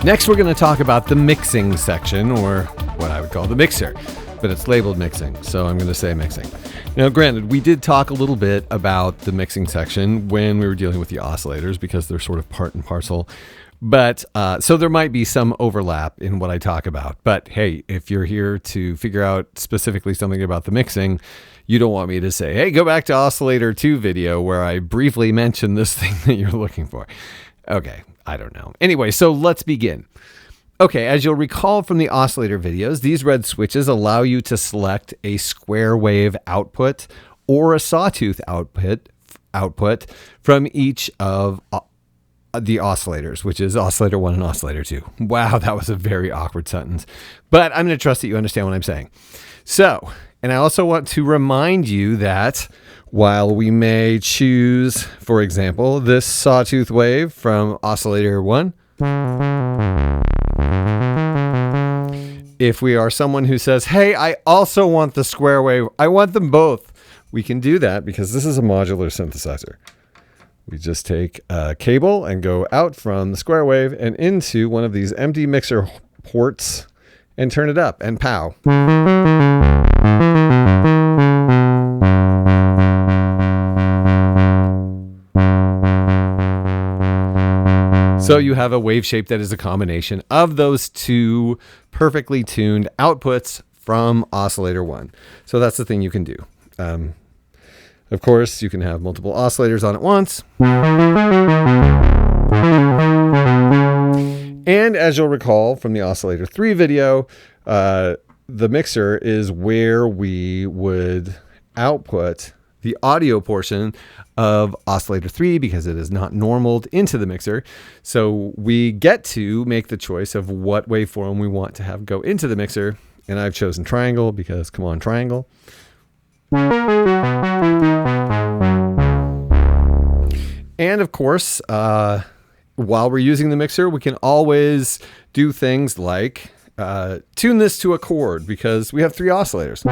Next, we're going to talk about the mixing section, or what I would call the mixer, but it's labeled mixing, so I'm going to say mixing. Now, granted, we did talk a little bit about the mixing section when we were dealing with the oscillators because they're sort of part and parcel. But so there might be some overlap in what I talk about. But hey, if you're here to figure out specifically something about the mixing, you don't want me to say, hey, go back to Oscillator 2 video where I briefly mentioned this thing that you're looking for. Okay, I don't know. Anyway, so let's begin. Okay, as you'll recall from the oscillator videos, these red switches allow you to select a square wave output or a sawtooth output from each of the oscillators, which is oscillator 1 and oscillator 2. Wow, that was a very awkward sentence, but I'm going to trust that you understand what I'm saying. So, and I also want to remind you that while we may choose, for example, this sawtooth wave from oscillator 1, if we are someone who says, hey, I also want the square wave, I want them both, we can do that because this is a modular synthesizer. We just take a cable and go out from the square wave and into one of these empty mixer ports and turn it up, and pow. So you have a wave shape that is a combination of those two perfectly tuned outputs from oscillator 1. So that's the thing you can do. Of course, you can have multiple oscillators on at once. And as you'll recall from the oscillator 3 video, the mixer is where we would output the audio portion of oscillator 3 because it is not normaled into the mixer. So we get to make the choice of what waveform we want to have go into the mixer. And I've chosen triangle because, come on, triangle. And of course, while we're using the mixer, we can always do things like tune this to a chord because we have 3 oscillators.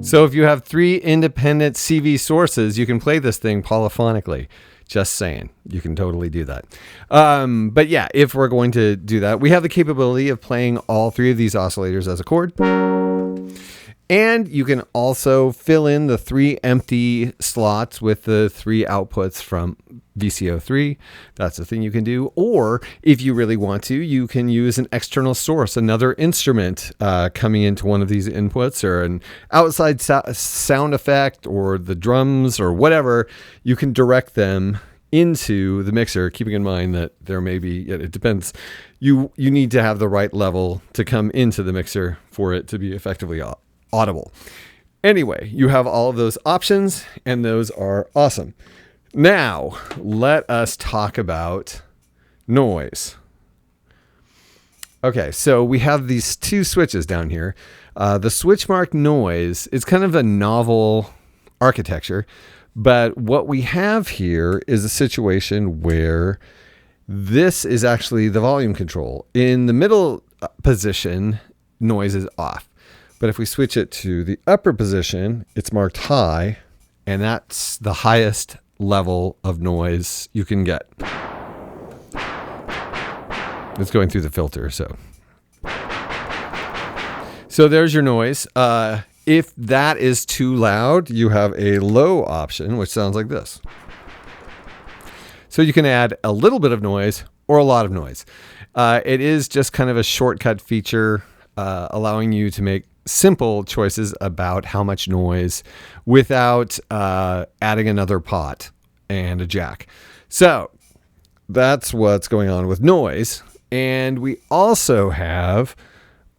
So if you have 3 independent CV sources, you can play this thing polyphonically. Just saying, you can totally do that. But yeah, if we're going to do that, we have the capability of playing all 3 of these oscillators as a chord. And you can also fill in the 3 empty slots with the 3 outputs from VCO3. That's the thing you can do. Or if you really want to, you can use an external source, another instrument coming into one of these inputs, or an outside sound effect, or the drums, or whatever. You can direct them into the mixer, keeping in mind that there may be, it depends. You need to have the right level to come into the mixer for it to be effectively audible. Anyway, you have all of those options, and those are awesome. Now, let us talk about noise. Okay, so we have these 2 switches down here. The switch mark noise is kind of a novel architecture, but what we have here is a situation where this is actually the volume control. In the middle position, noise is off. But if we switch it to the upper position, it's marked high, and that's the highest level of noise you can get. It's going through the filter, so there's your noise. If that is too loud, you have a low option, which sounds like this. So you can add a little bit of noise or a lot of noise. It is just kind of a shortcut feature, allowing you to make simple choices about how much noise without adding another pot and a jack. So that's what's going on with noise. And we also have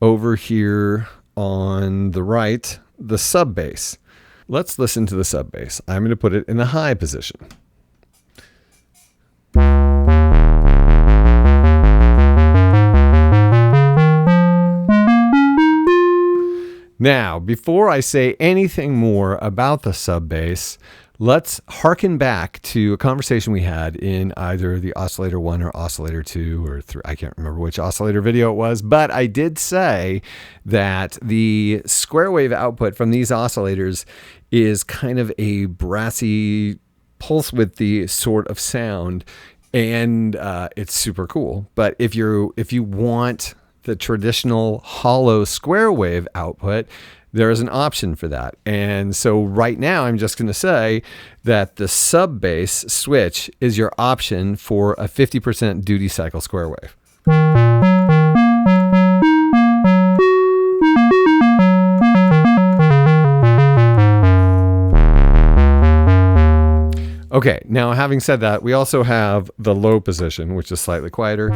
over here on the right, the sub bass. Let's listen to the sub bass. I'm going to put it in the high position. Now, before I say anything more about the sub bass, let's harken back to a conversation we had in either the Oscillator 1 or Oscillator 2 or 3. I can't remember which oscillator video it was, but I did say that the square wave output from these oscillators is kind of a brassy pulse widthy sort of sound, and it's super cool. But if you want the traditional hollow square wave output, there is an option for that. And so right now I'm just going to say that the sub bass switch is your option for a 50% duty cycle square wave. Okay, now having said that, we also have the low position, which is slightly quieter.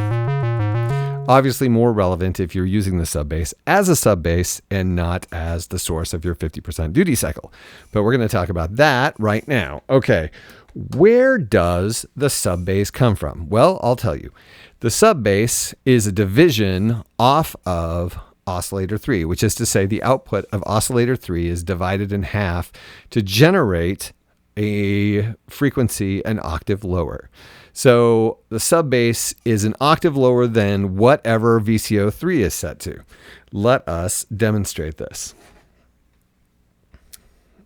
Obviously more relevant if you're using the sub bass as a sub bass and not as the source of your 50% duty cycle. But we're going to talk about that right now. Okay, where does the sub bass come from? Well, I'll tell you. The sub bass is a division off of oscillator 3, which is to say the output of oscillator 3 is divided in half to generate a frequency an octave lower. So the sub bass is an octave lower than whatever VCO3 is set to. Let us demonstrate this.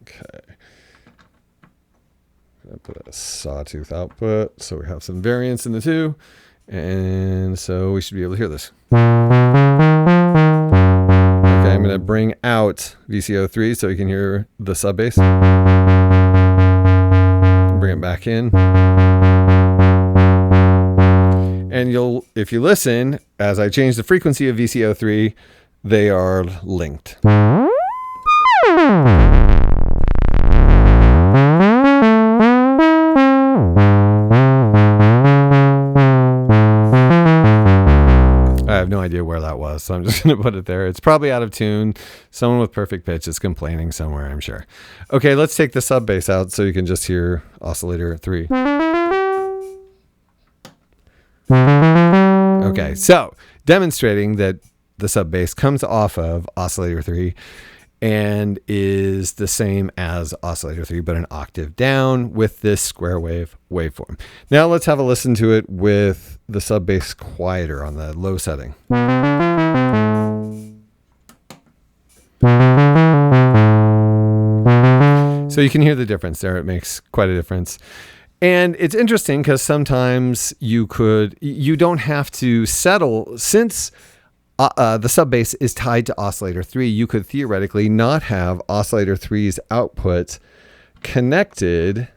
Okay. I'll put a sawtooth output so we have some variance in the two. And so we should be able to hear this. Okay, I'm going to bring out VCO3 so you can hear the sub bass. Bring it back in. And if you listen, as I change the frequency of VCO3, they are linked. I have no idea where that was, so I'm just going to put it there. It's probably out of tune. Someone with perfect pitch is complaining somewhere, I'm sure. Okay, let's take the sub bass out so you can just hear oscillator 3. Okay, so demonstrating that the sub bass comes off of oscillator 3 and is the same as oscillator 3, but an octave down with this square wave waveform. Now let's have a listen to it with the sub bass quieter on the low setting. So you can hear the difference there. It makes quite a difference. And it's interesting because sometimes you don't have to settle, since the sub bass is tied to oscillator 3, you could theoretically not have oscillator 3's output connected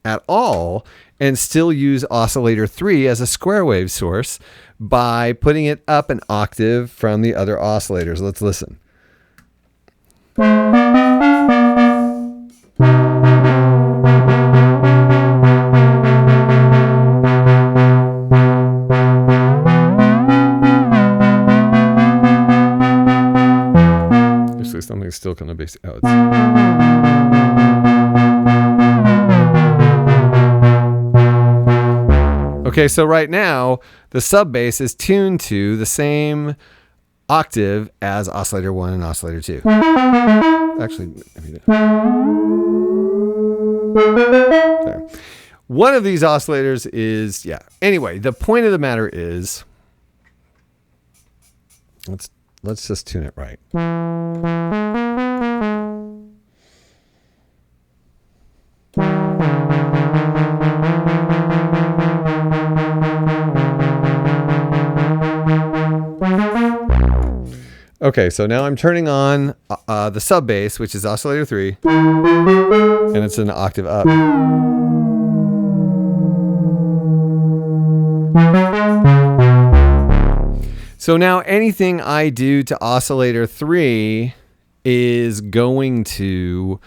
at all and still use oscillator 3 as a square wave source by putting it up an octave from the other oscillators. Let's listen. Something's still kind of basic. Oh, okay, so right now the sub bass is tuned to the same octave as oscillator 1 and oscillator 2. Actually, there. One of these oscillators is, yeah. Anyway, the point of the matter is, let's just tune it right. Okay, so now I'm turning on the sub bass, which is oscillator 3, and it's an octave up. So now anything I do to oscillator 3 is going to,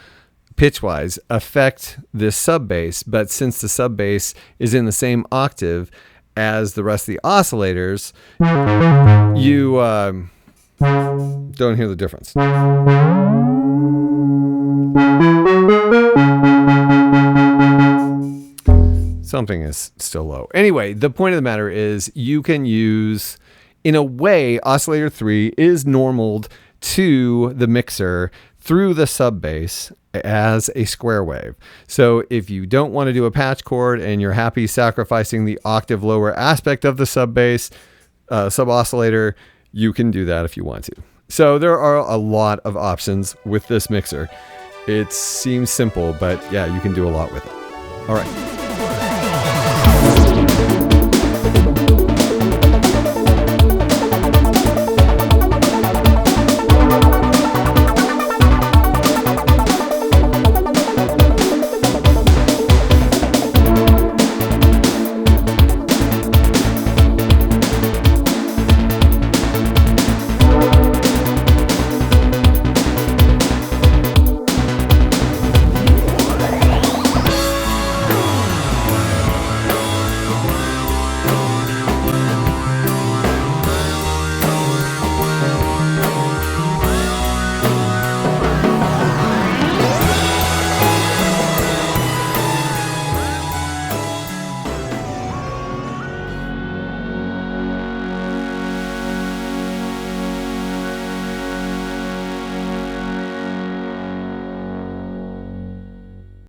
pitch-wise, affect this sub bass, but since the sub bass is in the same octave as the rest of the oscillators, you don't hear the difference. Something is still low. Anyway, the point of the matter is you can use, in a way, oscillator 3 is normaled to the mixer through the sub bass as a square wave. So if you don't want to do a patch chord and you're happy sacrificing the octave lower aspect of the sub bass sub oscillator, you can do that if you want to. So there are a lot of options with this mixer. It seems simple, but yeah, you can do a lot with it. All right.